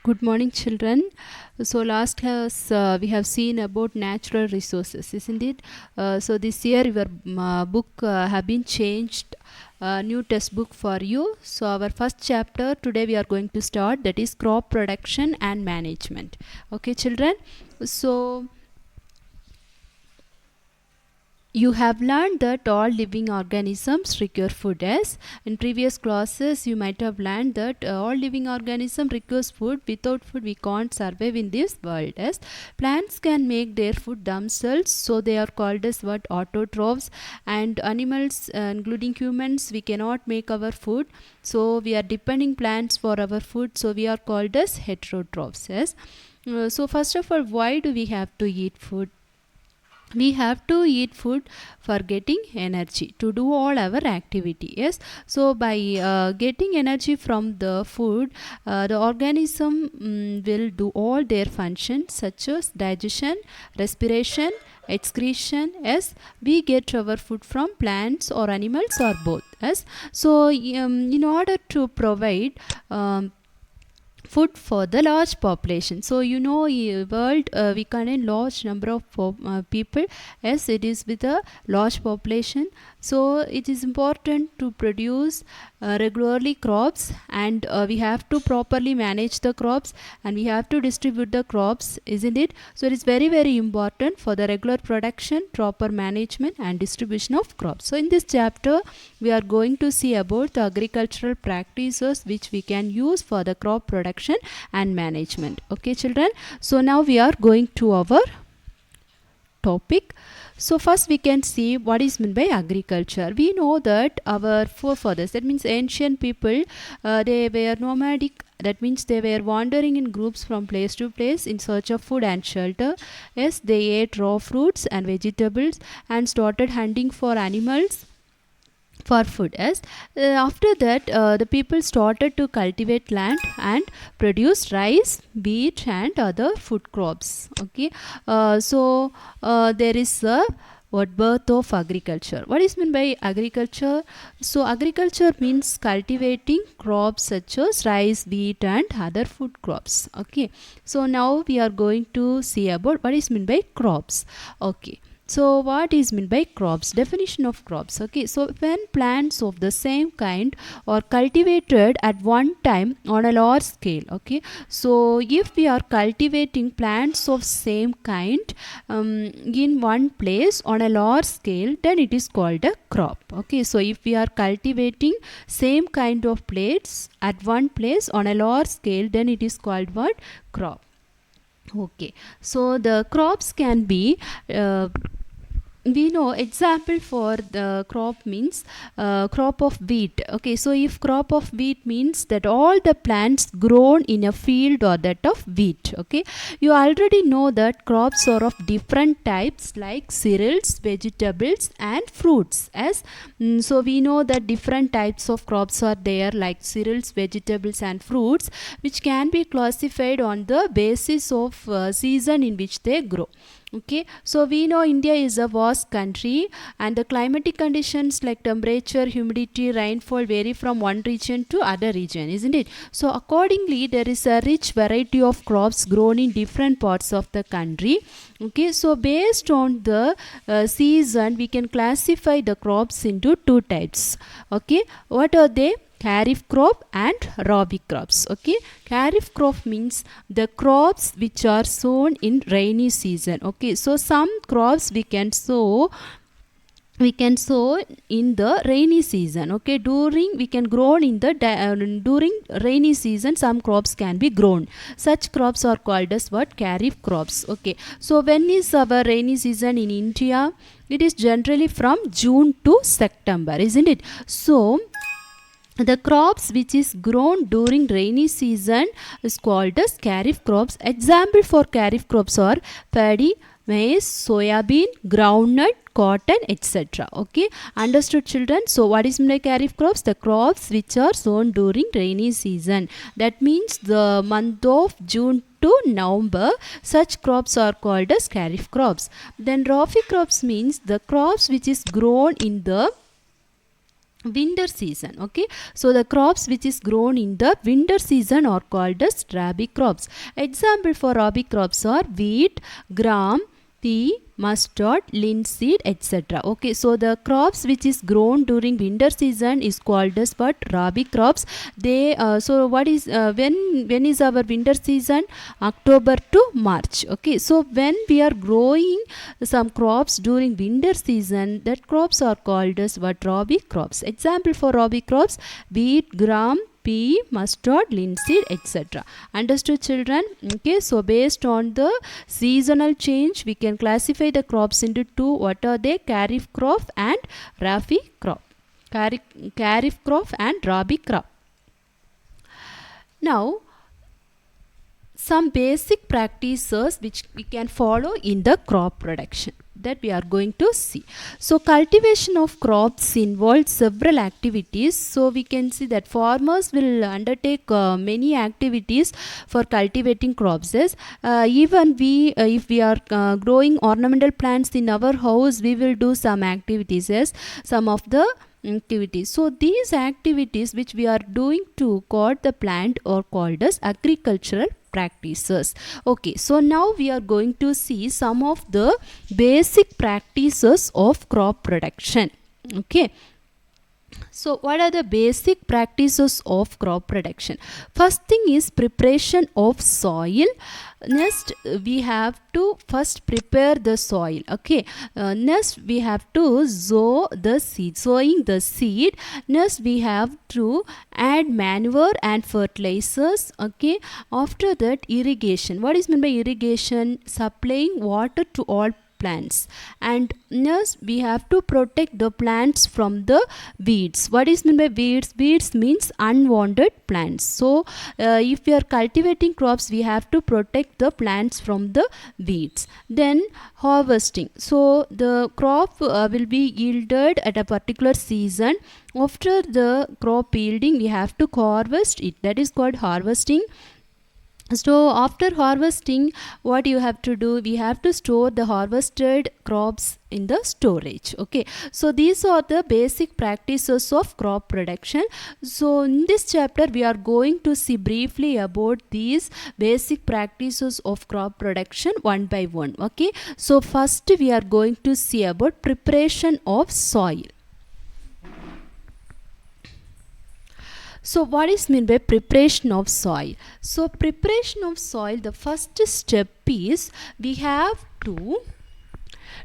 Good morning, children. So, last class we have seen about natural resources, isn't it? So, this year your book have been changed. New textbook for you. So, our first chapter today we are going to start, that is crop production and management. Okay, children. So, you have learned that all living organisms require food. As in previous classes you might have learned that all living organism requires food. Without food we can't survive in this world. As plants can make their food themselves, so they are called as what, autotrophs. And animals including humans, we cannot make our food, so we are depending plants for our food, so we are called as heterotrophs. Yes. So first of all, why do we have to eat food? We have to eat food for getting energy to do all our activity. Yes, so by getting energy from the food, the organism will do all their functions such as digestion, respiration, excretion. Yes, we get our food from plants or animals or both. Yes, so in order to provide food for the large population, so world we contain large number of people. Yes, it is with a large population, so it is important to produce regularly crops, and we have to properly manage the crops, and we have to distribute the crops, isn't it? So it is very very important for the regular production, proper management and distribution of crops. So in this chapter we are going to see about the agricultural practices which we can use for the crop production and management. Okay, children. So now we are going to our topic. So first we can see what is meant by agriculture. We know that our forefathers, that means ancient people, they were nomadic. That means they were wandering in groups from place to place in search of food and shelter. Yes, they ate raw fruits and vegetables and started hunting for animals for food. As after that the people started to cultivate land and produce rice, wheat and other food crops. Okay, there is a what birth of agriculture. What is meant by agriculture? So agriculture means cultivating crops such as rice, wheat and other food crops. Okay, so now we are going to see about what is meant by crops. Okay, so what is meant by crops? Definition of crops. Okay, so when plants of the same kind are cultivated at one time on a large scale. Okay, so if we are cultivating plants of same kind in one place on a large scale, then it is called a crop. Okay, so if we are cultivating same kind of plates at one place on a large scale, then it is called what? Crop. Okay, so the crops can be we know example for the crop means crop of wheat. Okay, so if crop of wheat means that all the plants grown in a field or that of wheat. Okay, you already know that crops are of different types like cereals, vegetables and fruits. As so we know that different types of crops are there like cereals, vegetables and fruits, which can be classified on the basis of season in which they grow. Okay, so we know India is a vast country and the climatic conditions like temperature, humidity, rainfall vary from one region to other region, isn't it? So accordingly there is a rich variety of crops grown in different parts of the country. Okay, so based on the season we can classify the crops into two types. Okay, what are they? Kharif crop and rabi crops. Okay, Kharif crop means the crops which are sown in rainy season. Okay, so some crops we can sow in the rainy season. Okay, during we can grow in the during rainy season some crops can be grown. Such crops are called as what? Kharif crops. Okay, so when is our rainy season in India? It is generally from June to September, isn't it? So the crops which is grown during rainy season is called as kharif crops. Example for kharif crops are paddy, maize, soybean, groundnut, cotton, etc. Okay, understood, children? So what is meant by kharif crops? The crops which are sown during rainy season. That means the month of June to November, such crops are called as kharif crops. Then rabi crops means the crops which is grown in the winter season. Okay, so the crops which is grown in the winter season are called as rabi crops. Example for rabi crops are wheat, gram, pea, mustard, linseed, etc. Okay, so the crops which is grown during winter season is called as what? Rabi crops. They so what is when is our winter season? October to March. Okay, so when we are growing some crops during winter season, that crops are called as what? Rabi crops. Example for rabi crops: wheat, gram, pea, mustard, linseed, etc. Understood, children? Okay, so based on the seasonal change, we can classify the crops into two. What are they? Kharif crop and rabi crop. Kharif crop and rabi crop. Now, some basic practices which we can follow in the crop production, that we are going to see. So cultivation of crops involves several activities. So we can see that farmers will undertake many activities for cultivating crops. Yes, even we if we are growing ornamental plants in our house, we will do some activities. Yes, some of the activities. So these activities which we are doing to cut the plant are called as agricultural practices. Okay, so now we are going to see some of the basic practices of crop production. Okay, so what are the basic practices of crop production? First thing is preparation of soil. Next, we have to first prepare the soil. Okay, next we have to sow the seed, sowing the seed. Next we have to add manure and fertilizers. Okay, after that irrigation. What is meant by irrigation? Supplying water to all plants. And next we have to protect the plants from the weeds. What is meant by weeds? Weeds means unwanted plants. So if we are cultivating crops, we have to protect the plants from the weeds. Then harvesting. So the crop will be yielded at a particular season. After the crop yielding, we have to harvest it. That is called harvesting. So after harvesting, what you have to do? We have to store the harvested crops in the storage. Okay, so these are the basic practices of crop production. So in this chapter we are going to see briefly about these basic practices of crop production one by one. Okay, so first we are going to see about preparation of soil. So what is meant by preparation of soil? So preparation of soil, the first step is we have to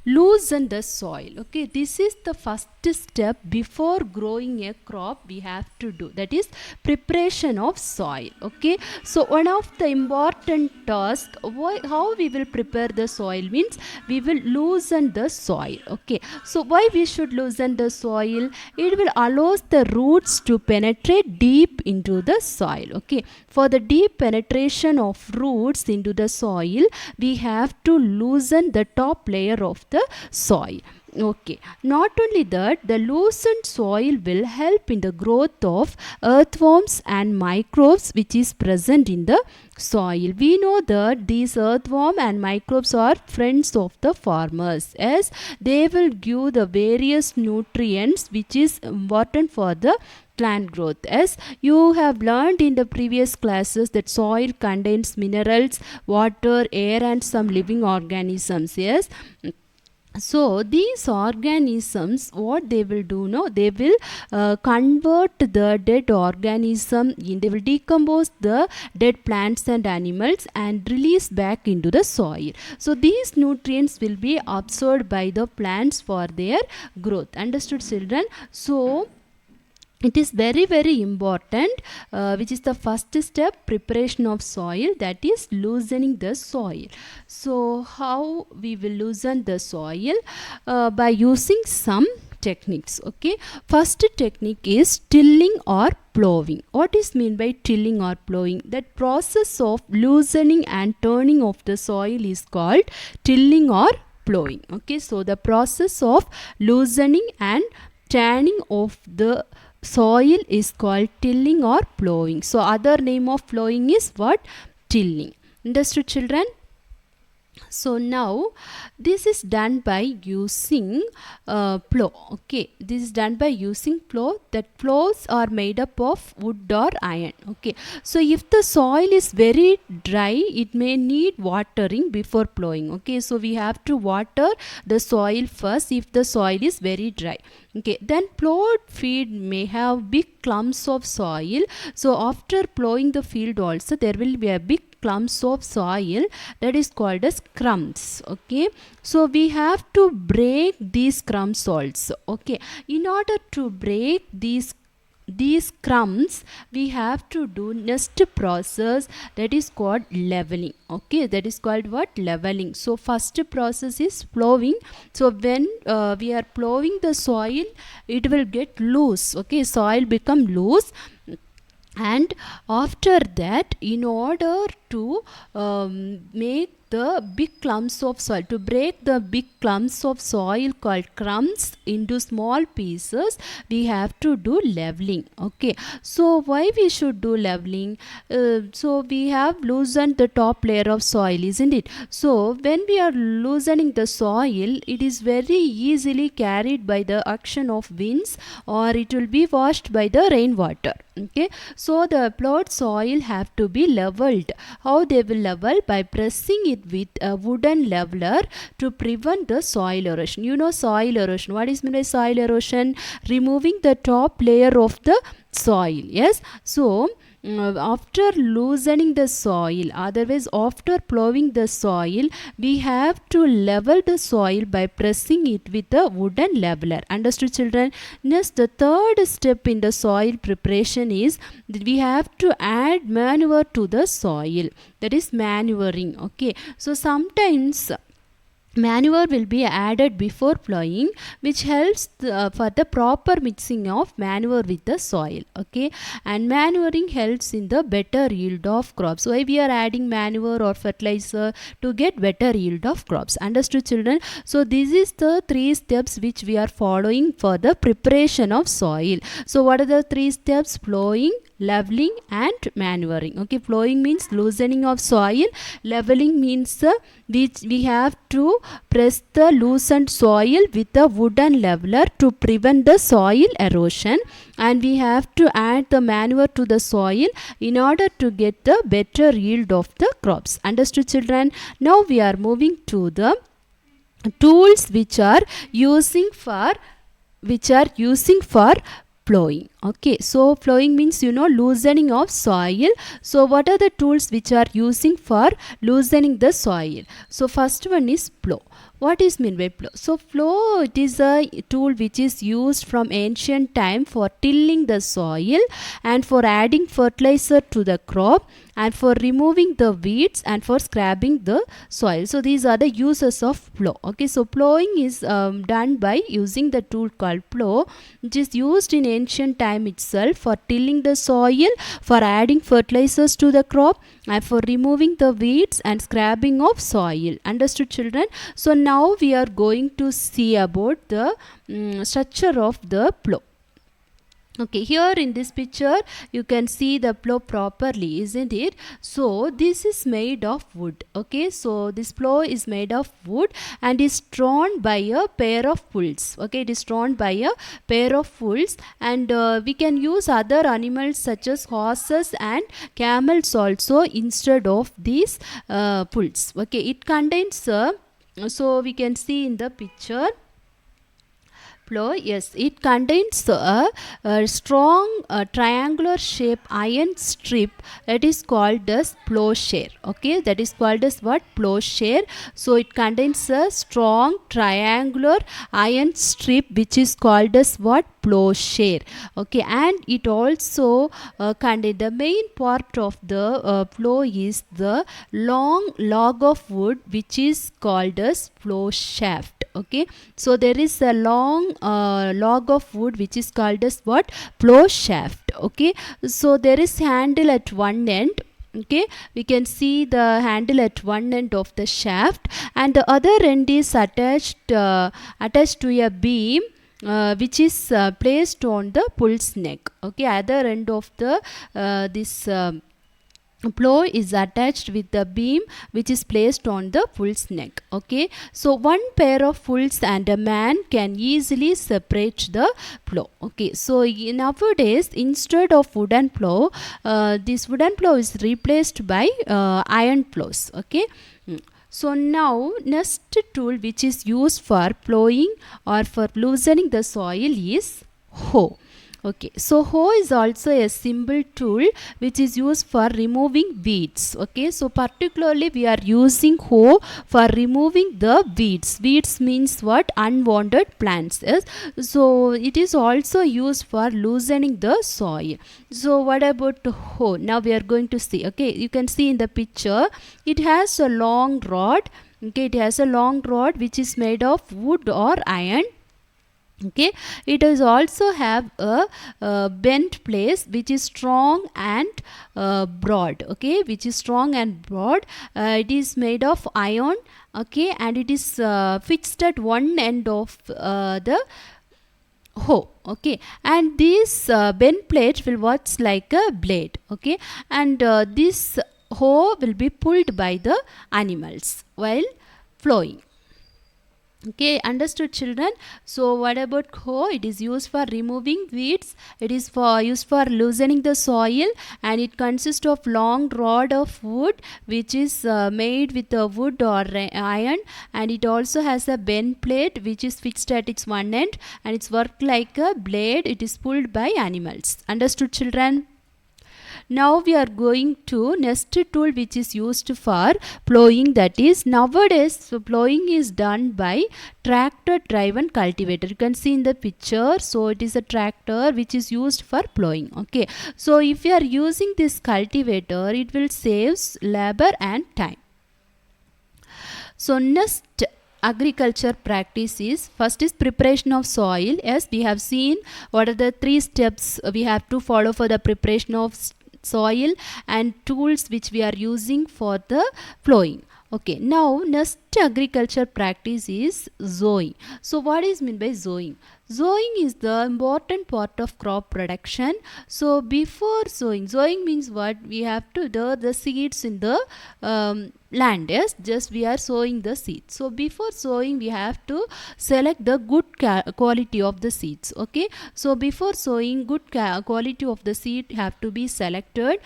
loosen the soil. Okay, this is the first step before growing a crop we have to do, that is preparation of soil. Okay, so one of the important tasks, how we will prepare the soil means we will loosen the soil. Okay, so why we should loosen the soil? It will allows the roots to penetrate deep into the soil. Okay, for the deep penetration of roots into the soil, we have to loosen the top layer of the soil. Okay, not only that, the loosened soil will help in the growth of earthworms and microbes which is present in the soil. We know that these earthworm and microbes are friends of the farmers, as they will give the various nutrients which is important for the plant growth. As you have learned in the previous classes that soil contains minerals, water, air and some living organisms. Yes, so these organisms, what they will do? No, they will convert the dead organism they will decompose the dead plants and animals and release back into the soil. So these nutrients will be absorbed by the plants for their growth. Understood, children? So it is very important, which is the first step, preparation of soil, that is loosening the soil. So how we will loosen the soil? By using some techniques. Okay, first technique is tilling or plowing. What is meant by tilling or plowing? That process of loosening and turning of the soil is called tilling or plowing. Okay, so the process of loosening and turning of the soil is called tilling or plowing. So other name of plowing is what? Tilling. Understood, children? So now this is done by using plow. Okay, this is done by using plow. That plows are made up of wood or iron. Okay, so if the soil is very dry, it may need watering before plowing. Okay, so we have to water the soil first if the soil is very dry. Okay, then plowed field may have big clumps of soil. So after plowing the field also, there will be a big clumps of soil, that is called as crumbs. Okay, so we have to break these crumbs also. Okay, in order to break these crumbs, we have to do next process, that is called leveling. Okay, that is called what? Leveling. So first process is plowing. So when we are plowing the soil, it will get loose. Okay, soil become loose, and after that, in order to make the big clumps of soil, to break the big clumps of soil called crumbs into small pieces, we have to do leveling. Okay, so why we should do leveling? So we have loosened the top layer of soil, isn't it? So when we are loosening the soil, it is very easily carried by the action of winds, or it will be washed by the rainwater. Okay, so the plowed soil have to be leveled. How they will level? By pressing it with a wooden leveler to prevent the soil erosion. You know soil erosion. What is meant by soil erosion? Removing the top layer of the soil. Yes, so after loosening the soil, otherwise after plowing the soil, we have to level the soil by pressing it with a wooden leveler. Understood, children? Next, the third step in the soil preparation is that we have to add manure to the soil, that is manuring. Okay, so sometimes manure will be added before plowing, which helps for the proper mixing of manure with the soil. Okay, and manuring helps in the better yield of crops. Why we are adding manure or fertilizer? To get better yield of crops. Understood, children? So this is the three steps which we are following for the preparation of soil. So what are the three steps? Plowing, leveling and manuring. Okay, plowing means loosening of soil. Leveling means we have to press the loosened soil with a wooden leveler to prevent the soil erosion, and we have to add the manure to the soil in order to get the better yield of the crops. Understood, children? Now we are moving to the tools which are using for plowing. Okay, so plowing means loosening of soil. So what are the tools which are using for loosening the soil? So first one is plow. What is meant by plow? So plow, it is a tool which is used from ancient time for tilling the soil and for adding fertilizer to the crop and for removing the weeds and for scrubbing the soil. So these are the uses of plow. Okay, so plowing is done by using the tool called plow, which is used in ancient time itself for tilling the soil, for adding fertilizers to the crop and for removing the weeds and scrubbing of soil. Understood, children? So now we are going to see about the structure of the plow. Okay, here in this picture you can see the plow properly, isn't it? So this is made of wood. Okay, so this plow is made of wood and is drawn by a pair of pulls. Okay, it is drawn by a pair of pulls, and we can use other animals such as horses and camels also instead of these pulls. Okay, it contains so we can see in the picture plow. Yes, it contains a strong triangular shape iron strip that is called as plowshare. Okay, that is called as what? Plowshare. So it contains a strong triangular iron strip which is called as what? Plowshare. Okay, and it also contains the main part of the plow is the long log of wood which is called as plow shaft. Okay, so there is a long log of wood which is called as what? Plow shaft. Okay, so there is handle at one end. Okay, we can see the handle at one end of the shaft, and the other end is attached to a beam which is placed on the pull's neck. Okay, other end of the this plow is attached with the beam which is placed on the bull's neck. Okay, so one pair of bulls and a man can easily separate the plow. Okay, so nowadays instead of wooden plow, this wooden plow is replaced by iron plows. Okay. So now next tool which is used for plowing or for loosening the soil is hoe. Okay, so hoe is also a simple tool which is used for removing weeds. Okay, so particularly we are using hoe for removing the weeds. Weeds means what? Unwanted plants. Yes? So it is also used for loosening the soil. So what about hoe? Now we are going to see. Okay, you can see in the picture it has a long rod. Okay, it has a long rod which is made of wood or iron. Okay, it is also have a bent place which is strong and broad. Okay, which is strong and broad. It is made of iron. Okay, and it is fixed at one end of the hoe. Okay, and this bent plate will work like a blade. Okay, and this hoe will be pulled by the animals while flowing. Okay, understood children? So what about hoe? It is used for removing weeds. It is used for loosening the soil, and it consists of long rod of wood which is made with a wood or iron, and it also has a bend plate which is fixed at its one end, and it's worked like a blade. It is pulled by animals. Understood children? Now we are going to next tool which is used for plowing, that is nowadays plowing is done by tractor driven cultivator. You can see in the picture, so it is a tractor which is used for plowing. Okay, so if you are using this cultivator, it will save labor and time. So next agriculture practice is, first is preparation of soil. Yes, we have seen what are the 3 steps we have to follow for the preparation of soil and tools which we are using for the plowing. Okay, now next agriculture practice is sowing. So what is meant by sowing? Sowing is the important part of crop production. So before sowing means what? We have to the seeds in the land. Yes, just we are sowing the seeds. So before sowing we have to select the good quality of the seeds. Okay, so before sowing, good quality of the seed have to be selected.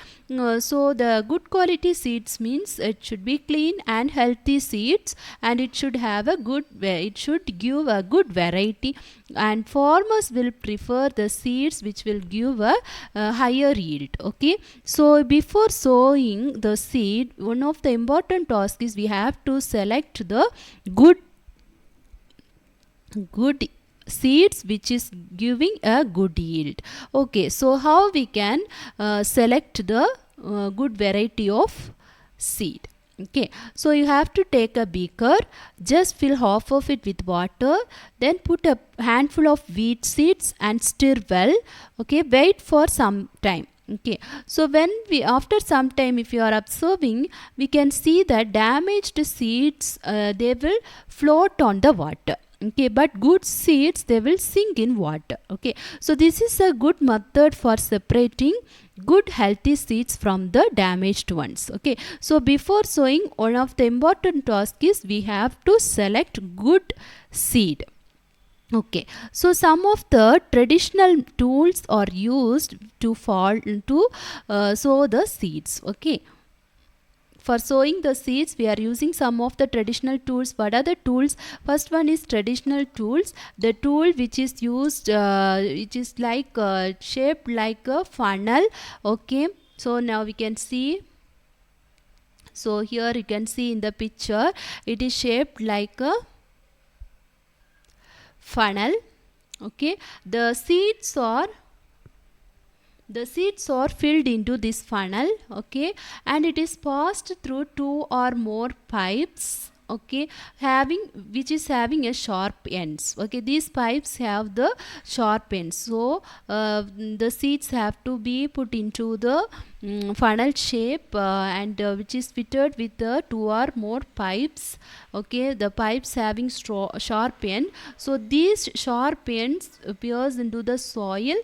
So the good quality seeds means it should be clean and healthy seeds, and it should have a good, it should give a good variety, and farmers will prefer the seeds which will give a higher yield. Okay, so before sowing the seed, one of the important tasks is we have to select the good seeds which is giving a good yield. Okay, so how we can select the good variety of seed? Okay, so you have to take a beaker, just fill half of it with water, then put a handful of wheat seeds and stir well. Okay, wait for some time. Okay, so when we, after some time, if you are observing, we can see that damaged seeds they will float on the water. Okay, but good seeds they will sink in water. Okay, so this is a good method for separating good healthy seeds from the damaged ones. Okay, so before sowing, one of the important tasks is we have to select good seed. Okay, so some of the traditional tools are used to sow the seeds. Okay, for sowing the seeds we are using some of the traditional tools. What are the tools? First one is traditional tools. The tool which is used which is like shaped like a funnel. Okay, so now we can see, so here you can see in the picture it is shaped like a funnel. Okay, the seeds are filled into this funnel. Okay, and it is passed through 2 or more pipes. Okay, which is having a sharp ends. Okay, these pipes have the sharp ends, so the seeds have to be put into the funnel shape and which is fitted with the 2 or more pipes. Okay, the pipes having sharp end, so these sharp ends pierce into the soil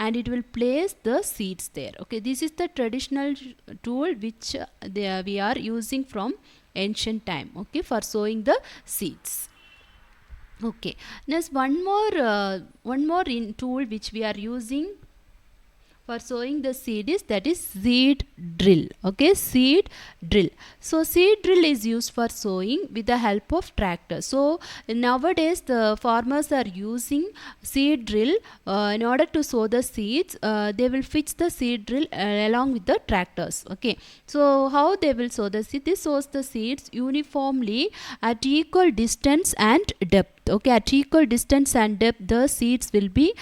and it will place the seeds there. Okay, this is the traditional tool which we are using from ancient time, okay, for sowing the seeds. Okay, next one more tool which we are using for sowing the seed is, that is seed drill. Okay, seed drill. So seed drill is used for sowing with the help of tractor. So nowadays the farmers are using seed drill in order to sow the seeds. They will fix the seed drill along with the tractors. Okay, so how they will sow the seed? This sows the seeds uniformly at equal distance and depth. Okay, at equal distance and depth the seeds will be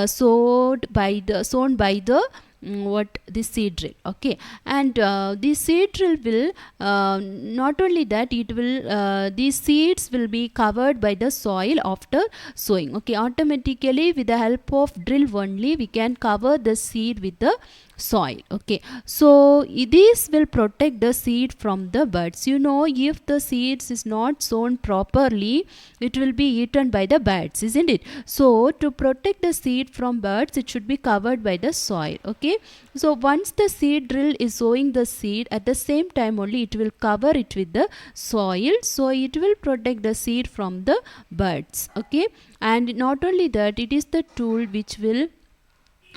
sown by the what this seed drill. Okay, and this seed drill will not only that, it will these seeds will be covered by the soil after sowing. Okay, automatically with the help of drill only we can cover the seed with the soil. Okay, so this will protect the seed from the birds. You know, if the seeds is not sown properly, it will be eaten by the birds, isn't it? So to protect the seed from birds, it should be covered by the soil. Okay, so once the seed drill is sowing the seed, at the same time only it will cover it with the soil, so it will protect the seed from the birds. Okay, and not only that, it is the tool which will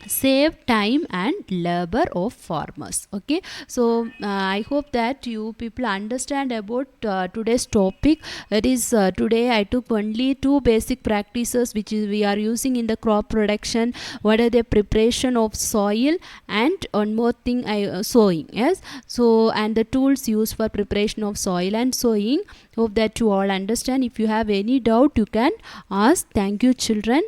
save time and labor of farmers. Okay, so I hope that you people understand about today's topic. It is today I took only two basic practices which we are using in the crop production. What are the preparation of soil, and one more thing, sowing. Yes, so and the tools used for preparation of soil and sowing. Hope that you all understand. If you have any doubt, you can ask. Thank you, children.